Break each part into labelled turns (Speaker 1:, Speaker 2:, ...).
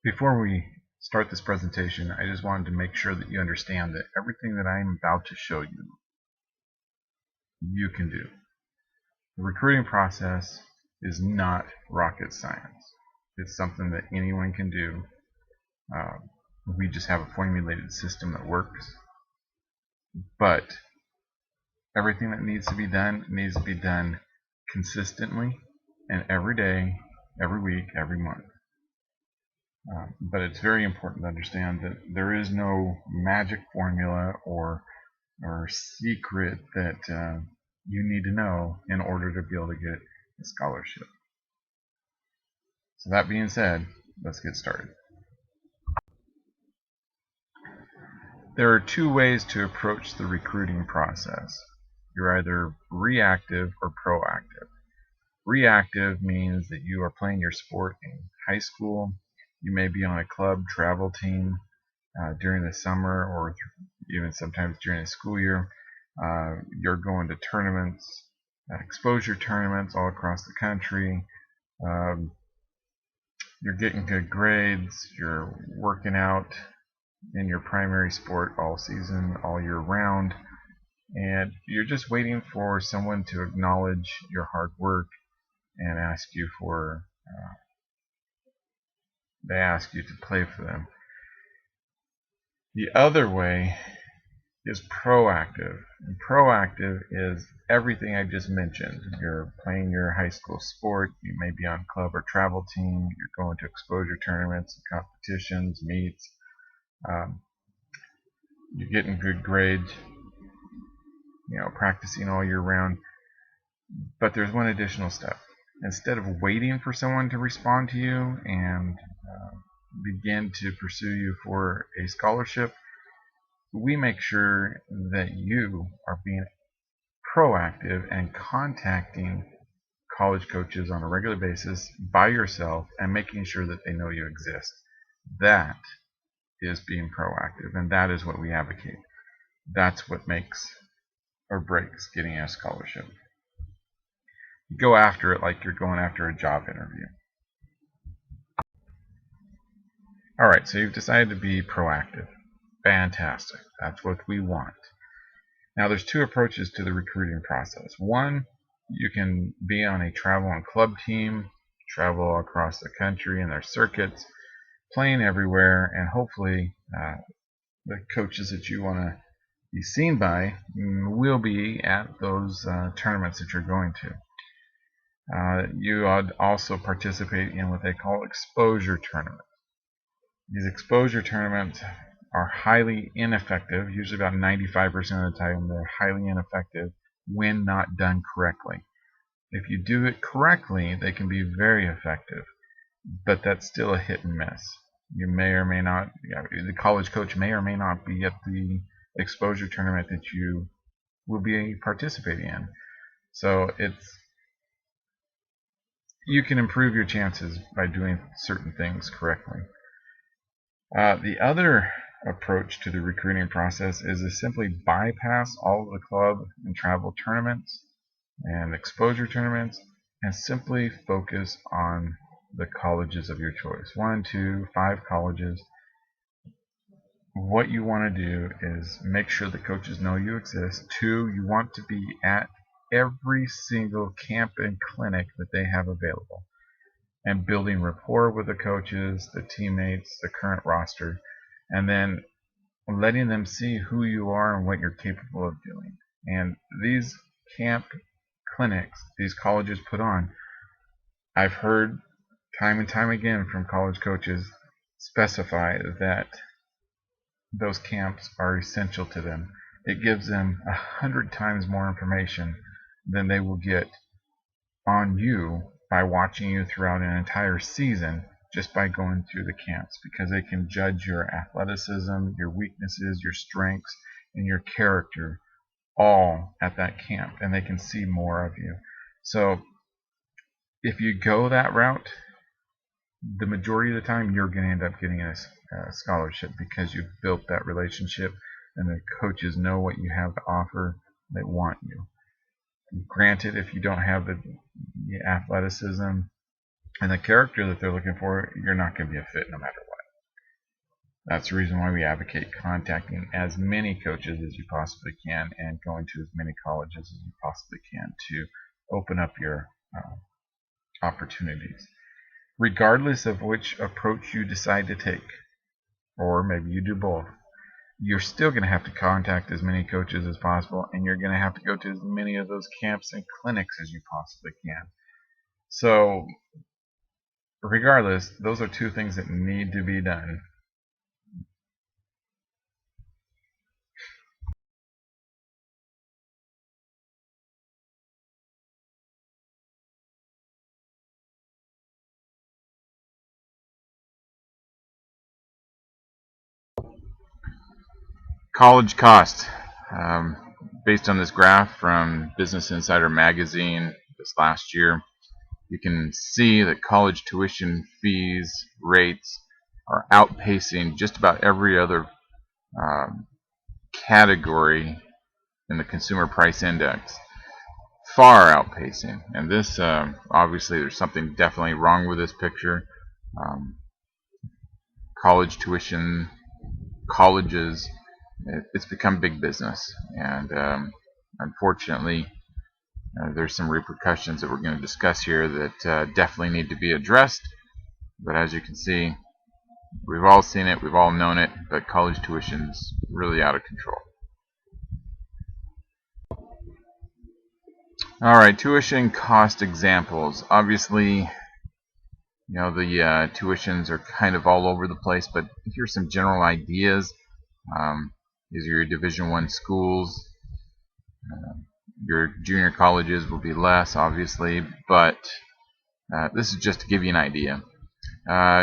Speaker 1: Before we start this presentation, I just wanted to make sure that you understand that everything that I'm about to show you, you can do. The recruiting process is not rocket science. It's something that anyone can do. We just have a formulated system that works. But everything that needs to be done consistently and every day, every week, every month. But it's very important to understand that there is no magic formula or secret that you need to know in order to be able to get a scholarship. So that being said, let's get started. There are two ways to approach the recruiting process. You're either reactive or proactive. Reactive means that you are playing your sport in high school. You may be on a club travel team during the summer or even sometimes during the school year. You're going to tournaments, exposure tournaments all across the country. You're getting good grades. You're working out in your primary sport all season, all year round. And you're just waiting for someone to acknowledge your hard work and ask you for they ask you to play for them. The other way is proactive. And proactive is everything I just mentioned. You're playing your high school sport, you may be on club or travel team, you're going to exposure tournaments, competitions, meets, you're getting good grades, practicing all year round. But there's one additional step. Instead of waiting for someone to respond to you and begin to pursue you for a scholarship, we make sure that you are being proactive and contacting college coaches on a regular basis by yourself and making sure that they know you exist. That is being proactive, and that is what we advocate. That's what makes or breaks getting a scholarship. You go after it like you're going after a job interview. Alright, so you've decided to be proactive. Fantastic. That's what we want. Now there's two approaches to the recruiting process. One, you can be on a travel and club team, travel across the country in their circuits, playing everywhere, and hopefully the coaches that you want to be seen by will be at those tournaments that you're going to. You also participate in what they call exposure tournaments. These exposure tournaments are highly ineffective. Usually about 95% of the time they're highly ineffective when not done correctly. If you do it correctly, they can be very effective, but that's still a hit and miss. You may or may not, the college coach may or may not be at the exposure tournament that you will be participating in. So you can improve your chances by doing certain things correctly. The other approach to the recruiting process is to simply bypass all of the club and travel tournaments and exposure tournaments and simply focus on the colleges of your choice. 1, 2, 5 colleges. What you want to do is make sure the coaches know you exist. 2, you want to be at every single camp and clinic that they have available and building rapport with the coaches, the teammates, the current roster, and then letting them see who you are and what you're capable of doing. And these camp clinics these colleges put on, I've heard time and time again from college coaches specify that those camps are essential to them. It gives them 100 times more information than they will get on you by watching you throughout an entire season just by going through the camps, because they can judge your athleticism, your weaknesses, your strengths, and your character all at that camp, and they can see more of you. So if you go that route, the majority of the time you're going to end up getting a scholarship because you've built that relationship and the coaches know what you have to offer. They want you. Granted, if you don't have the athleticism and the character that they're looking for, you're not going to be a fit no matter what. That's the reason why we advocate contacting as many coaches as you possibly can and going to as many colleges as you possibly can to open up your opportunities, regardless of which approach you decide to take, or maybe you do both. You're still going to have to contact as many coaches as possible, and you're going to have to go to as many of those camps and clinics as you possibly can. So regardless, those are two things that need to be done. College cost. Based on this graph from Business Insider magazine this last year, you can see that college tuition fees rates are outpacing just about every other category in the Consumer Price Index. Far outpacing. And this, obviously, there's something definitely wrong with this picture. College tuition, colleges, it's become big business, and unfortunately there's some repercussions that we're going to discuss here that definitely need to be addressed. But as you can see, we've all seen it, we've all known it, but college tuition's really out of control. Alright, tuition cost examples. Obviously, you know, the tuitions are kind of all over the place, but here's some general ideas. These are your Division I schools. Your junior colleges will be less, obviously, but this is just to give you an idea.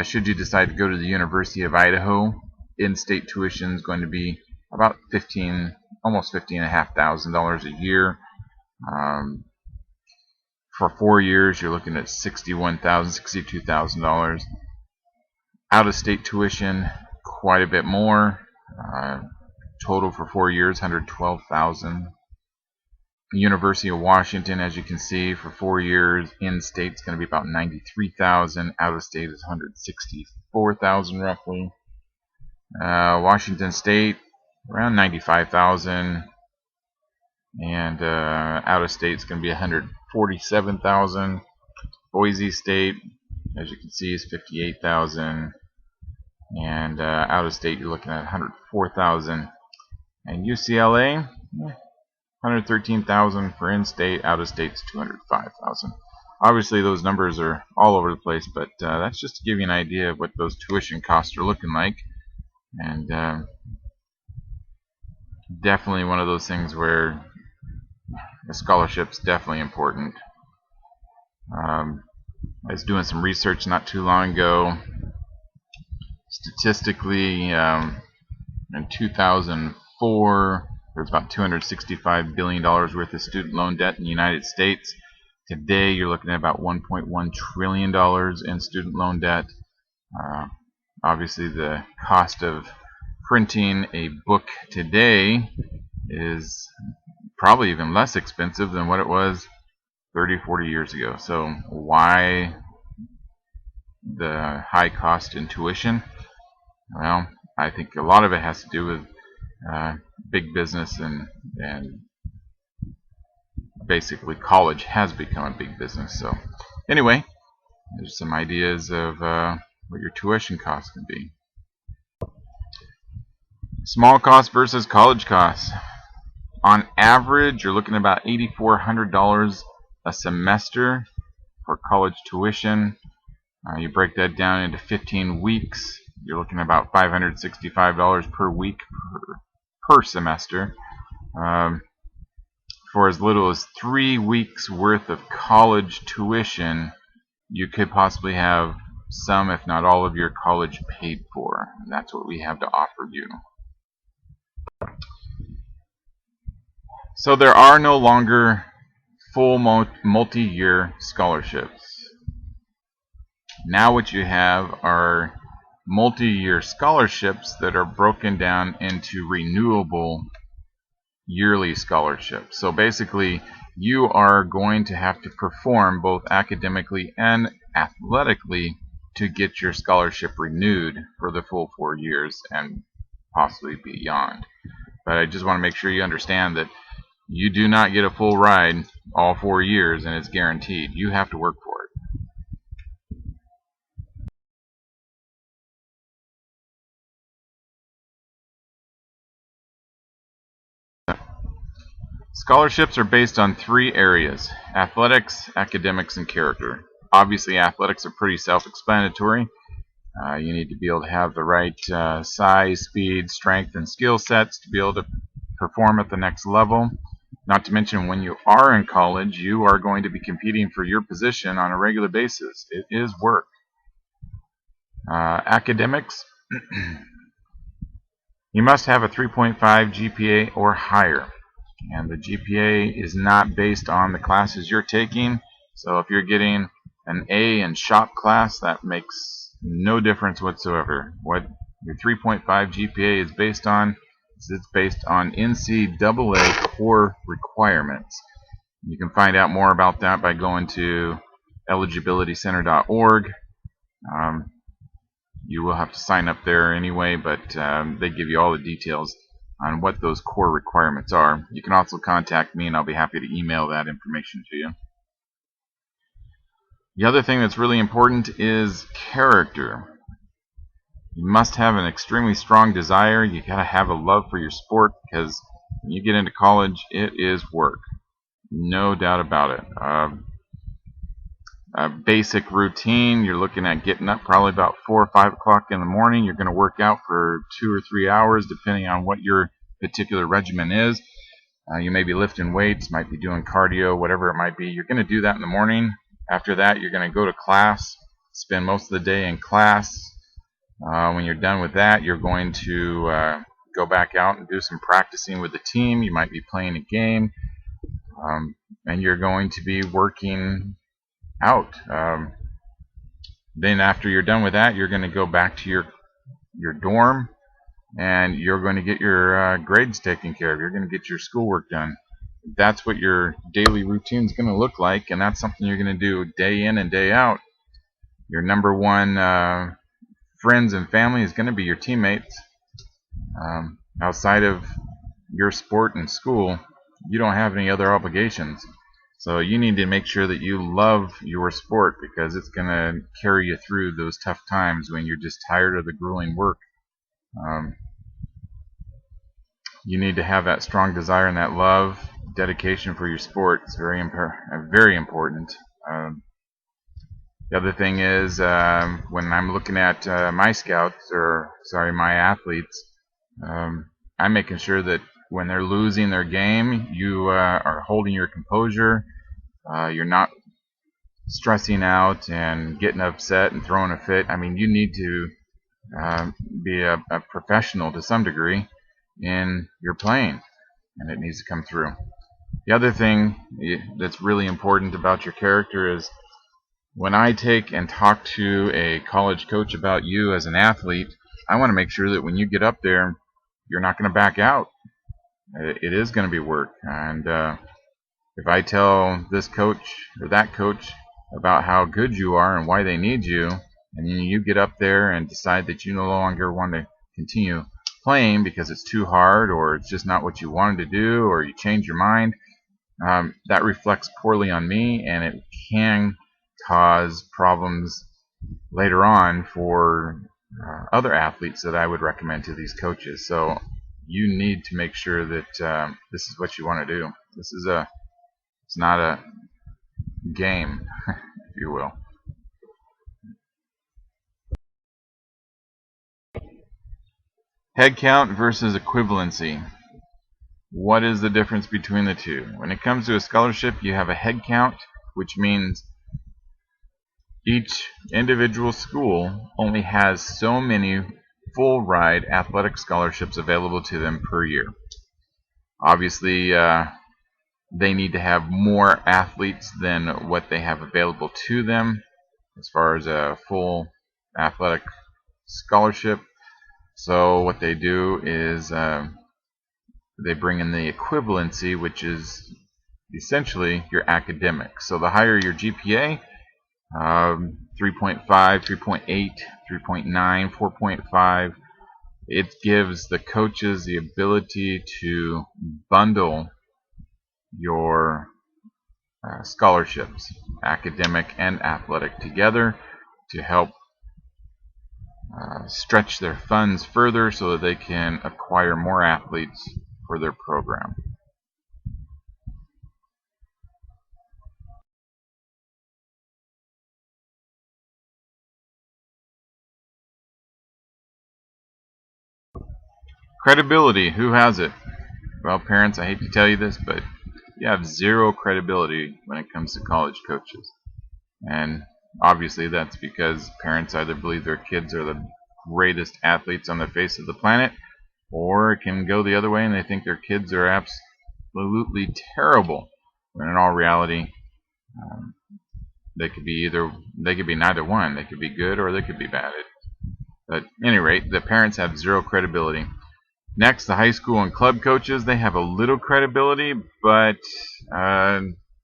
Speaker 1: Should you decide to go to the University of Idaho, in-state tuition is going to be about almost $15,500 a year. For 4 years, you're looking at $61,000, $62,000. Out-of-state tuition, quite a bit more. Total for 4 years, $112,000. University of Washington, as you can see, for 4 years, in-state is going to be about $93,000. Out-of-state is $164,000 roughly. Washington State, around $95,000. And out-of-state is going to be $147,000. Boise State, as you can see, is $58,000. And out-of-state, you're looking at $104,000. And UCLA, $113,000 for in-state. Out-of-state is $205,000. Obviously, those numbers are all over the place, but that's just to give you an idea of what those tuition costs are looking like. And definitely one of those things where the scholarship's definitely important. I was doing some research not too long ago. Statistically, in 2004, there was about $265 billion worth of student loan debt in the United States. Today, you're looking at about $1.1 trillion in student loan debt. Obviously, the cost of printing a book today is probably even less expensive than what it was 30, 40 years ago. So why the high cost in tuition? Well, I think a lot of it has to do with big business, and basically college has become a big business. So anyway, there's some ideas of what your tuition costs can be. Small cost versus college costs. On average, you're looking at about $8,400 a semester for college tuition. You break that down into 15 weeks, you're looking at about $565 per week per semester. For as little as 3 weeks worth of college tuition, you could possibly have some, if not all, of your college paid for. And that's what we have to offer you. So there are no longer full multi-year scholarships. Now what you have are multi-year scholarships that are broken down into renewable yearly scholarships. So basically, you are going to have to perform both academically and athletically
Speaker 2: to get your scholarship renewed for the full 4 years and possibly beyond. But I just want to make sure you understand that you do not get a full ride all 4 years and it's guaranteed. You have to work for it. Scholarships are based on 3 areas: athletics, academics, and character. Obviously, athletics are pretty self-explanatory. You need to be able to have the right size, speed, strength, and skill sets to be able to perform at the next level. Not to mention, when you are in college, you are going to be competing for your position on a regular basis. It is work. Academics, you must have a 3.5 GPA or higher. And the GPA is not based on the classes you're taking. So if you're getting an A in shop class, that makes no difference whatsoever. What your 3.5 GPA is based on is it's based on NCAA core requirements. You can find out more about that by going to eligibilitycenter.org. You will have to sign up there anyway, but they give you all the details on what those core requirements are. You can also contact me and I'll be happy to email that information to you. The other thing that's really important is character. You must have an extremely strong desire. You gotta have a love for your sport, because when you get into college, it is work. No doubt about it. A basic routine, you're looking at getting up probably about 4 or 5 o'clock in the morning. You're going to work out for 2 or 3 hours depending on what your particular regimen is. You may be lifting weights, might be doing cardio, whatever it might be. You're going to do that in the morning. After that, you're going to go to class, spend most of the day in class. When you're done with that, you're going to go back out and do some practicing with the team. You might be playing a game, and you're going to be working out. Then after you're done with that, you're going to go back to your dorm, and you're going to get your grades taken care of. You're going to get your schoolwork done. That's what your daily routine is going to look like, and that's something you're going to do day in and day out. Your number one friends and family is going to be your teammates. Outside of your sport and school, you don't have any other obligations. So you need to make sure that you love your sport, because it's going to carry you through those tough times when you're just tired of the grueling work. You need to have that strong desire and that love, dedication for your sport. It's very important. The other thing is, when I'm looking at my athletes, I'm making sure that when they're losing their game, you are holding your composure. You're not stressing out and getting upset and throwing a fit. I mean, you need to be a professional to some degree in your playing, and it needs to come through. The other thing that's really important about your character is, when I take and talk to a college coach about you as an athlete, I want to make sure that when you get up there, you're not going to back out. It is going to be work. And if I tell this coach or that coach about how good you are and why they need you, and then you get up there and decide that you no longer want to continue playing because it's too hard, or it's just not what you wanted to do, or you change your mind, that reflects poorly on me, and it can cause problems later on for other athletes that I would recommend to these coaches. So you need to make sure that this is what you want to do. It's not a game, if you will. Head count versus equivalency. What is the difference between the two? When it comes to a scholarship, you have a head count, which means each individual school only has so many full ride athletic scholarships available to them per year. Obviously, they need to have more athletes than what they have available to them as far as a full athletic scholarship. So what they do is they bring in the equivalency, which is essentially your academics. So the higher your GPA, 3.5, 3.8, 3.9, 4.5. It gives the coaches the ability to bundle your scholarships, academic and athletic, together to help stretch their funds further so that they can acquire more athletes for their program. Credibility, who has it? Well, parents, I hate to tell you this, but you have zero credibility when it comes to college coaches. And obviously that's because parents either believe their kids are the greatest athletes on the face of the planet, or it can go the other way and they think their kids are absolutely terrible, when in all reality they could be neither one. They could be good or they could be bad. But at any rate, the parents have zero credibility. Next, the high school and club coaches, they have a little credibility, but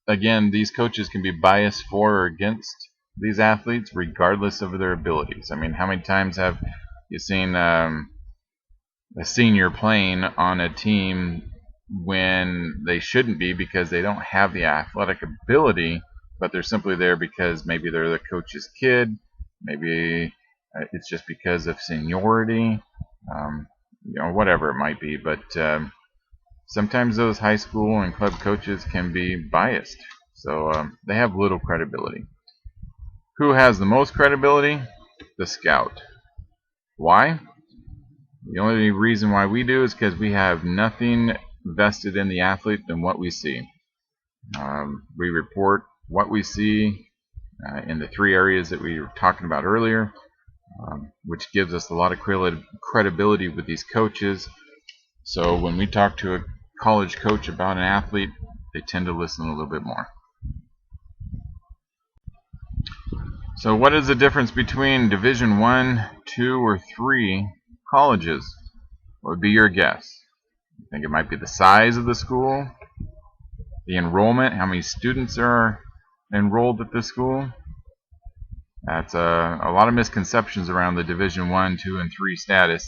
Speaker 2: again, these coaches can be biased for or against these athletes regardless of their abilities. I mean, how many times have you seen a senior playing on a team when they shouldn't be because they don't have the athletic ability, but they're simply there because maybe they're the coach's kid, maybe it's just because of seniority, whatever it might be. But sometimes those high school and club coaches can be biased, so they have little credibility. Who has the most credibility? The scout. Why? The only reason why we do is because we have nothing vested in the athlete than what we see. We report what we see in the 3 areas that we were talking about earlier, which gives us a lot of credibility with these coaches. So when we talk to a college coach about an athlete, they tend to listen a little bit more. So what is the difference between Division 1, 2, or 3 colleges? What would be your guess? You think it might be the size of the school, the enrollment, how many students are enrolled at the school? That's a lot of misconceptions around the Division 1, 2, and 3 status.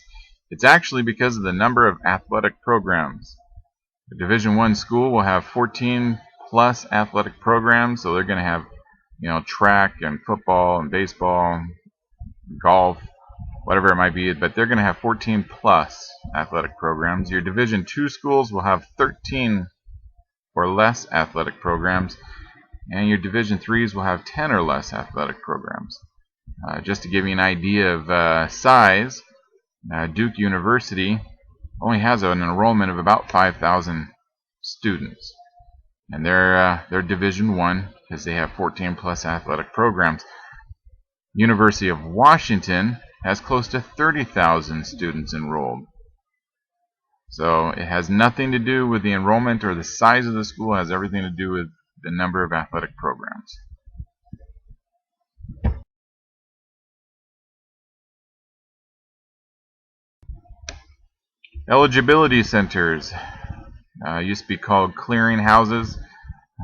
Speaker 2: It's actually because of the number of athletic programs. The Division 1 school will have 14 plus athletic programs, so they're going to have track and football and baseball, golf, whatever it might be, but they're going to have 14 plus athletic programs. Your Division 2 schools will have 13 or less athletic programs, and your Division 3s will have 10 or less athletic programs. Just to give you an idea of size, Duke University only has an enrollment of about 5,000 students, and they're Division 1 because they have 14 plus athletic programs. University of Washington has close to 30,000 students enrolled. So it has nothing to do with the enrollment or the size of the school. It has everything to do with the number of athletic programs. Eligibility centers used to be called clearing houses.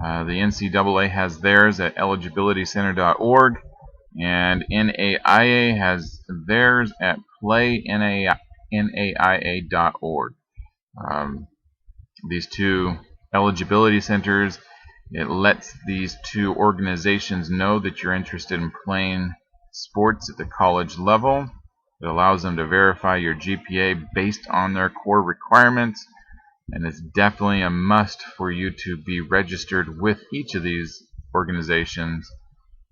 Speaker 2: The NCAA has theirs at eligibilitycenter.org, and NAIA has theirs at playnaia.org. These 2 eligibility centers, it lets these 2 organizations know that you're interested in playing sports at the college level. It allows them to verify your GPA based on their core requirements, and it's definitely a must for you to be registered with each of these organizations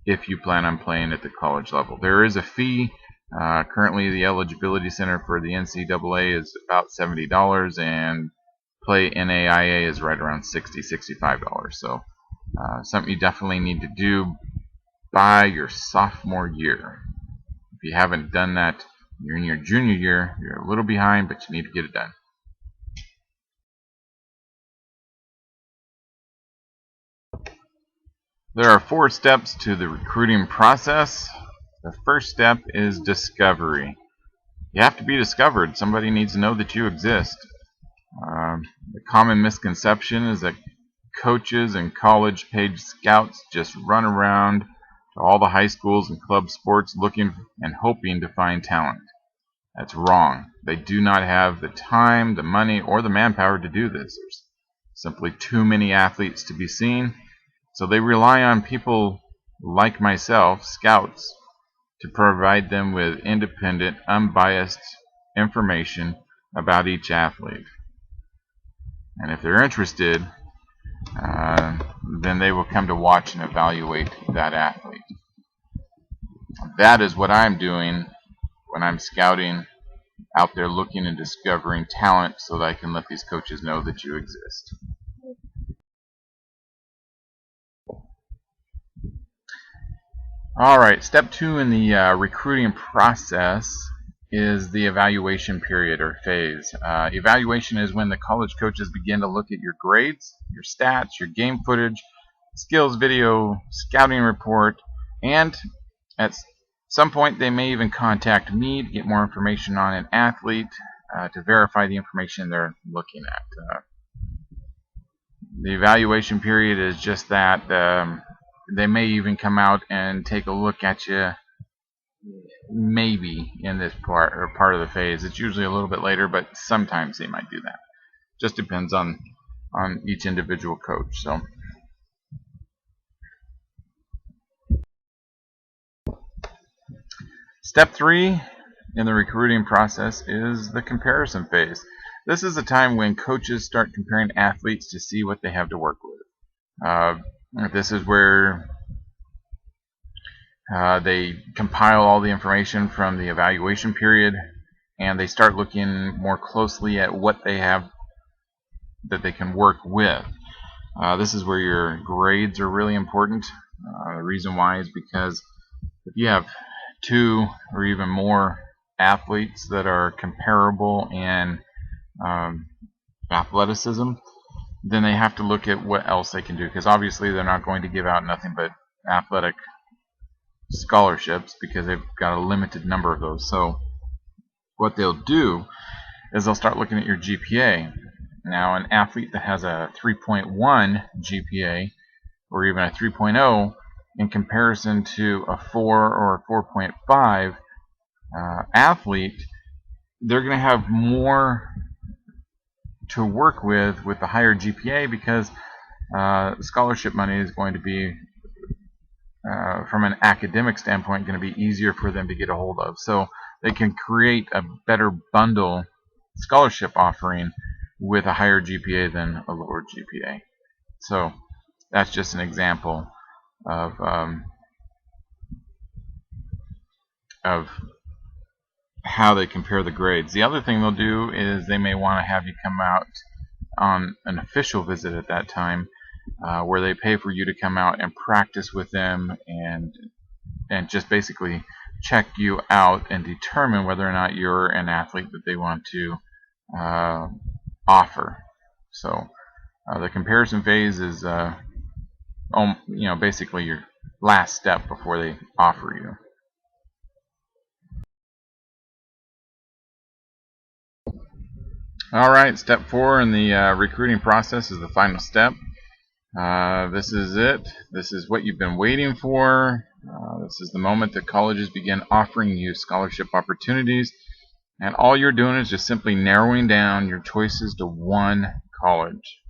Speaker 2: if you plan on playing at the college level. There is a fee. Currently, the eligibility center for the NCAA is about $70, and Play NAIA is right around $60, $65. So something you definitely need to do by your sophomore year. If you haven't done that, you're in your junior year, you're a little behind, but you need to get it done. There are 4 steps to the recruiting process. The first step is discovery. You have to be discovered. Somebody needs to know that you exist. The common misconception is that coaches and college-paid scouts just run around to all the high schools and club sports looking and hoping to find talent. That's wrong. They do not have the time, the money, or the manpower to do this. There's simply too many athletes to be seen, so they rely on people like myself, scouts, to provide them with independent, unbiased information about each athlete. And if they're interested, then they will come to watch and evaluate that athlete. That is what I'm doing when I'm scouting out there, looking and discovering talent, so that I can let these coaches know that you exist. Alright, step 2 in the recruiting process is the evaluation period or phase. Evaluation is when the college coaches begin to look at your grades, your stats, your game footage, skills video, scouting report, and at some point they may even contact me to get more information on an athlete to verify the information they're looking at. The evaluation period is just that. They may even come out and take a look at you maybe in this part of the phase. It's usually a little bit later, but sometimes they might do that. Just depends on each individual coach. So step 3 in the recruiting process is the comparison phase. This is a time when coaches start comparing athletes to see what they have to work with. This is where they compile all the information from the evaluation period, and they start looking more closely at what they have that they can work with. This is where your grades are really important. The reason why is because if you have 2 or even more athletes that are comparable in athleticism, then they have to look at what else they can do, because obviously they're not going to give out nothing but athletic scholarships because they've got a limited number of those. So what they'll do is they'll start looking at your GPA. Now, an athlete that has a 3.1 GPA or even a 3.0 in comparison to a 4 or a 4.5 athlete, they're going to have more to work with the higher GPA, because scholarship money is going to be, from an academic standpoint, going to be easier for them to get a hold of. So they can create a better bundle scholarship offering with a higher GPA than a lower GPA. So that's just an example of how they compare the grades. The other thing they'll do is they may want to have you come out on an official visit at that time, where they pay for you to come out and practice with them and just basically check you out and determine whether or not you're an athlete that they want to offer. So the comparison phase is basically your last step before they offer you. Alright, step 4 in the recruiting process is the final step. This is it. This is what you've been waiting for. This is the moment that colleges begin offering you scholarship opportunities, and all you're doing is just simply narrowing down your choices to one college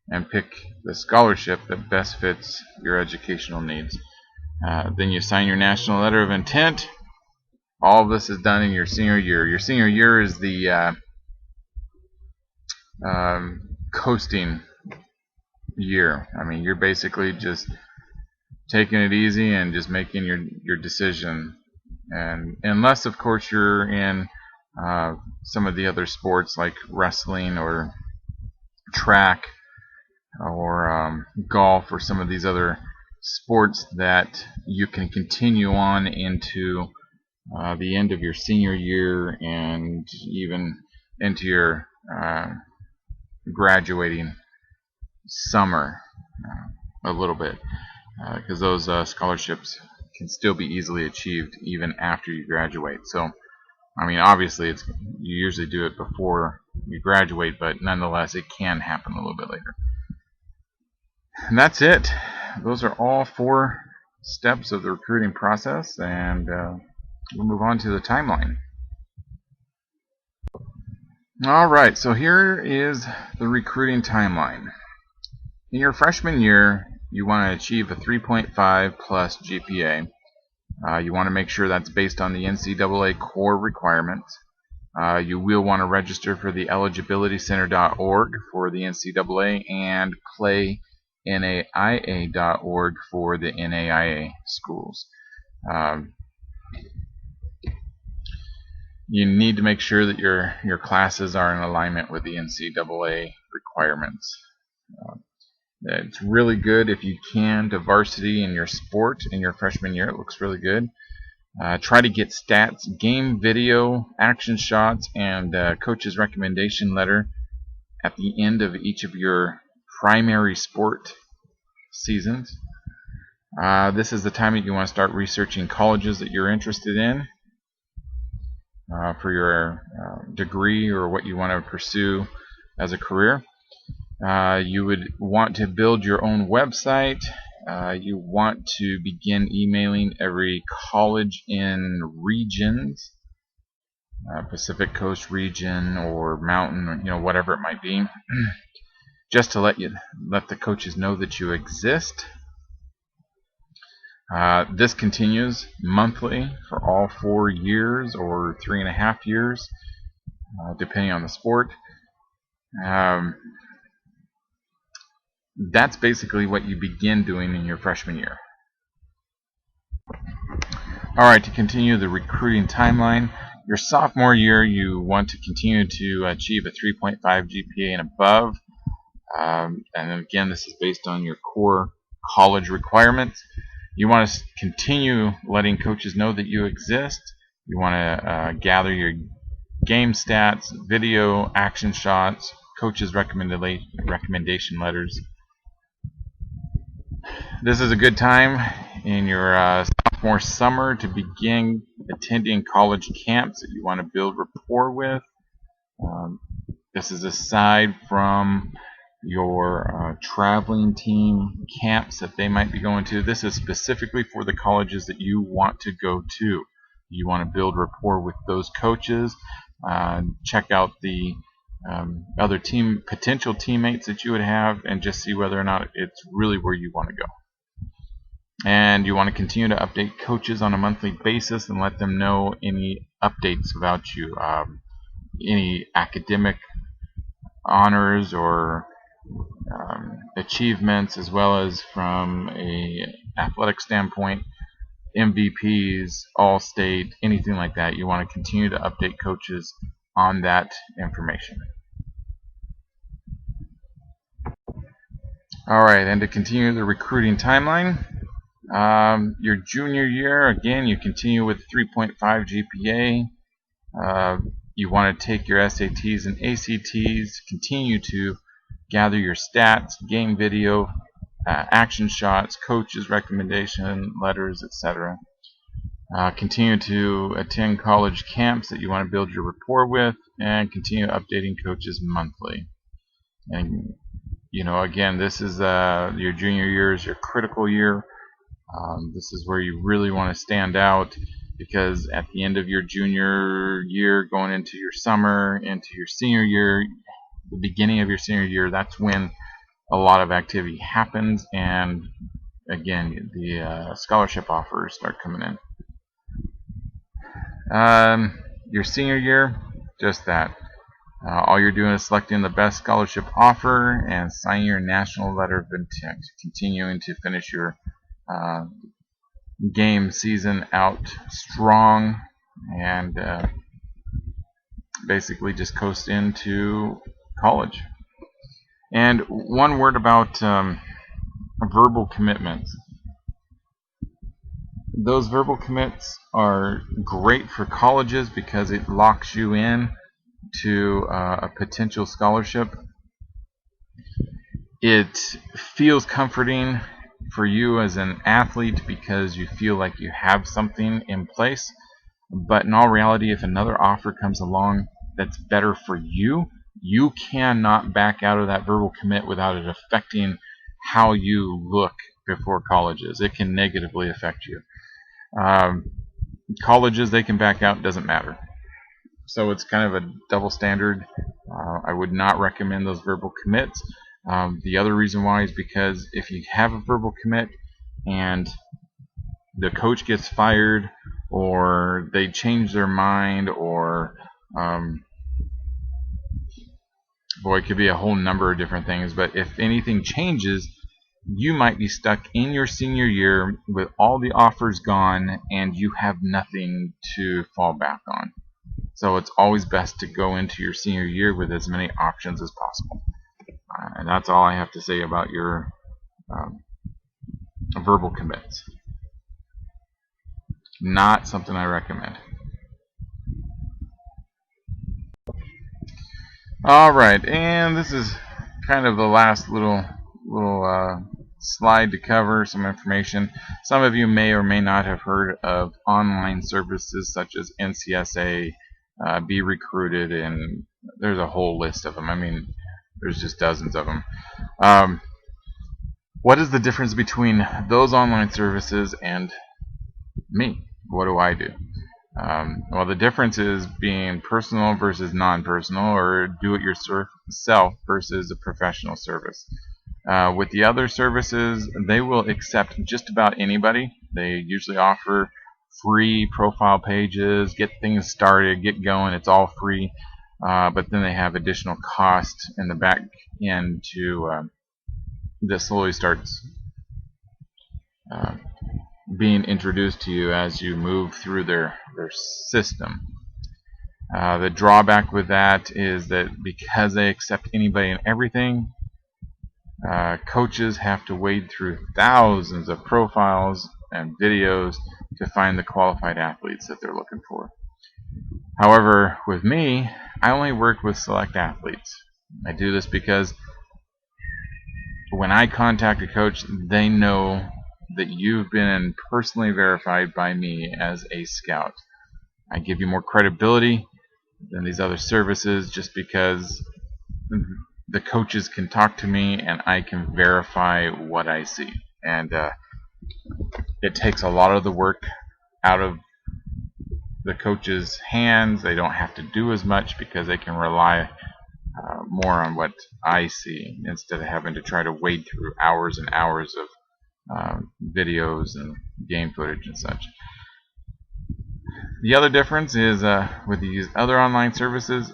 Speaker 2: and pick the scholarship that best fits your educational needs. Then you sign your national letter of intent. All of this is done in your senior year. Your senior year is the coasting year. I mean, you're basically just taking it easy and just making your decision. And unless, of course, you're in some of the other sports like wrestling or track or golf or some of these other sports that you can continue on into the end of your senior year and even into your graduating summer a little bit, because those scholarships can still be easily achieved even after you graduate. So I mean, obviously you usually do it before you graduate, but nonetheless it can happen a little bit later. And that's it. Those are all 4 steps of the recruiting process, and we'll move on to the timeline. Alright, so here is the recruiting timeline. In your freshman year, you want to achieve a 3.5 plus GPA. You want to make sure that's based on the NCAA core requirements. You will want to register for the eligibilitycenter.org for the NCAA and playnaia.org for the NAIA schools. You need to make sure that your classes are in alignment with the NCAA requirements. It's really good if you can to varsity in your sport in your freshman year. It looks really good. Try to get stats, game video, action shots, and coach's recommendation letter at the end of each of your primary sport seasons. This is the time that you want to start researching colleges that you're interested in for your degree or what you want to pursue as a career. You would want to build your own website. You want to begin emailing every college in regions, Pacific Coast region or mountain, whatever it might be, just to let the coaches know that you exist. This continues monthly for all 4 years or 3.5 years, depending on the sport. That's basically what you begin doing in your freshman year. Alright, to continue the recruiting timeline, your sophomore year you want to continue to achieve a 3.5 GPA and above. And again, this is based on your core college requirements. You want to continue letting coaches know that you exist. You want to gather your game stats, video, action shots, coaches' recommendation letters. This is a good time in your sophomore summer to begin attending college camps that you want to build rapport with. This is aside from your traveling team camps that they might be going to. This is specifically for the colleges that you want to go to. You want to build rapport with those coaches, check out the other potential teammates that you would have, and just see whether or not it's really where you want to go. And you want to continue to update coaches on a monthly basis and let them know any updates about you, any academic honors or achievements, as well as from a athletic standpoint, MVPs, All-State, anything like that. You want to continue to update coaches on that information. Alright, and to continue the recruiting timeline, your junior year, again, you continue with 3.5 GPA. You want to take your SATs and ACTs, continue to gather your stats, game video, action shots, coaches' recommendation letters, etc. Continue to attend college camps that you want to build your rapport with, and continue updating coaches monthly. And again, this is your junior year is your critical year. This is where you really want to stand out, because at the end of your junior year, going into your summer, into your senior year, the beginning of your senior year, that's when a lot of activity happens, and again, the scholarship offers start coming in. Your senior year, just that. All you're doing is selecting the best scholarship offer and signing your national letter of intent, continuing to finish your game season out strong, and basically just coast into college. And one word about verbal commitments. Those verbal commits are great for colleges because it locks you in to a potential scholarship. It feels comforting for you as an athlete because you feel like you have something in place. But in all reality, if another offer comes along that's better for you, you cannot back out of that verbal commit without it affecting how you look before colleges. It can negatively affect you. Colleges, they can back out, doesn't matter. So it's kind of a double standard. I would not recommend those verbal commits. The other reason why is because if you have a verbal commit and the coach gets fired, or they change their mind, or boy, it could be a whole number of different things, but if anything changes, you might be stuck in your senior year with all the offers gone and you have nothing to fall back on. So it's always best to go into your senior year with as many options as possible. And that's all I have to say about your verbal commits. Not something I recommend. Alright, and this is kind of the last little slide to cover some information. Some of you may or may not have heard of online services such as NCSA, Be Recruited, and there's a whole list of them. I mean, there's just dozens of them. What is the difference between those online services and me? What do I do? Well, the difference is being personal versus non-personal, or do-it-yourself versus a professional service. With the other services, they will accept just about anybody. They usually offer free profile pages, get things started, get going. It's all free, but then they have additional cost in the back end to that slowly starts being introduced to you as you move through their system. The drawback with that is that because they accept anybody and everything, coaches have to wade through thousands of profiles and videos to find the qualified athletes that they're looking for. However, with me, I only work with select athletes. I do this because when I contact a coach, they know that you've been personally verified by me as a scout. I give you more credibility than these other services just because the coaches can talk to me and I can verify what I see. And it takes a lot of the work out of the coach's hands. They don't have to do as much because they can rely more on what I see instead of having to try to wade through hours and hours of videos and game footage and such. The other difference is with these other online services,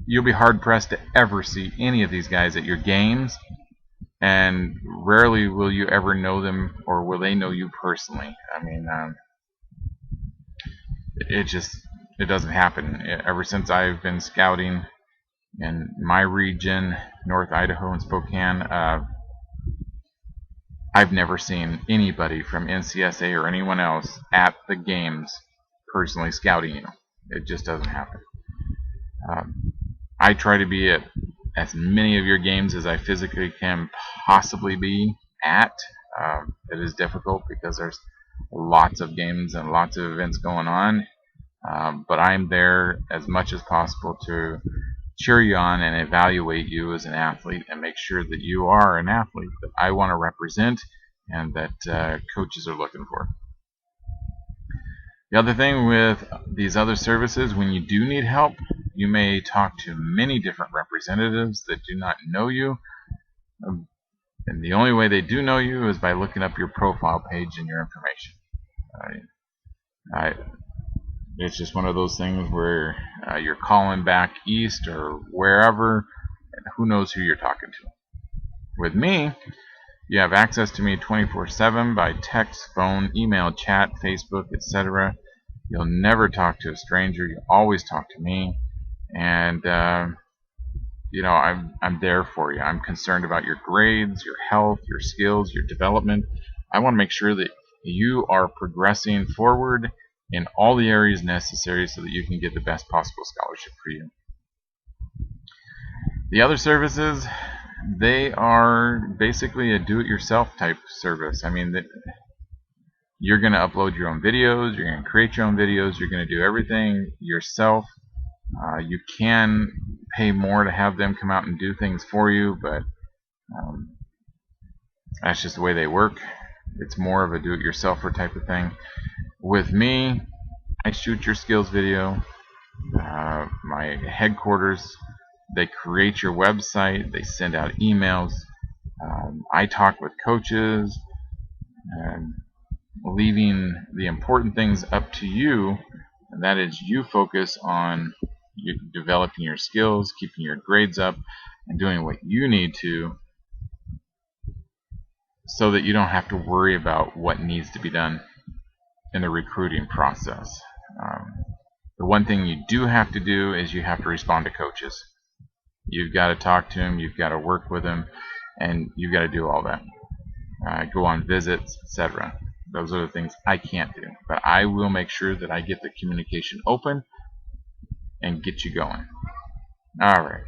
Speaker 2: you'll be hard pressed to ever see any of these guys at your games, and rarely will you ever know them or will they know you personally. I mean, it doesn't happen. Ever since I've been scouting in my region, North Idaho and Spokane, I've never seen anybody from NCSA or anyone else at the games personally scouting you. It just doesn't happen. I try to be at as many of your games as I physically can possibly be at. It is difficult because there's lots of games and lots of events going on, but I'm there as much as possible to cheer you on and evaluate you as an athlete and make sure that you are an athlete that I want to represent and that coaches are looking for. The other thing with these other services, when you do need help, you may talk to many different representatives that do not know you. And the only way they do know you is by looking up your profile page and your information. It's just one of those things where you're calling back east or wherever, and who knows who you're talking to. With me, you have access to me 24/7 by text, phone, email, chat, Facebook, etc. You'll never talk to a stranger. You always talk to me, and you know, I'm there for you. I'm concerned about your grades, your health, your skills, your development. I want to make sure that you are progressing forward in all the areas necessary so that you can get the best possible scholarship for you. The other services, they are basically a do-it-yourself type service. I mean, you're going to upload your own videos, you're going to create your own videos, you're going to do everything yourself. You can pay more to have them come out and do things for you, but That's just the way they work. It's more of a do-it-yourselfer type of thing. With me, I shoot your skills video. My headquarters, they create your website, they send out emails. I talk with coaches, leaving the important things up to you, and that is you focus on developing your skills, keeping your grades up, and doing what you need to so that you don't have to worry about what needs to be done in the recruiting process. The one thing you do have to do is you have to respond to coaches. You've got to talk to them, you've got to work with them, and you've got to do all that. Go on visits, etc. Those are the things I can't do, but I will make sure that I get the communication open and get you going. All right.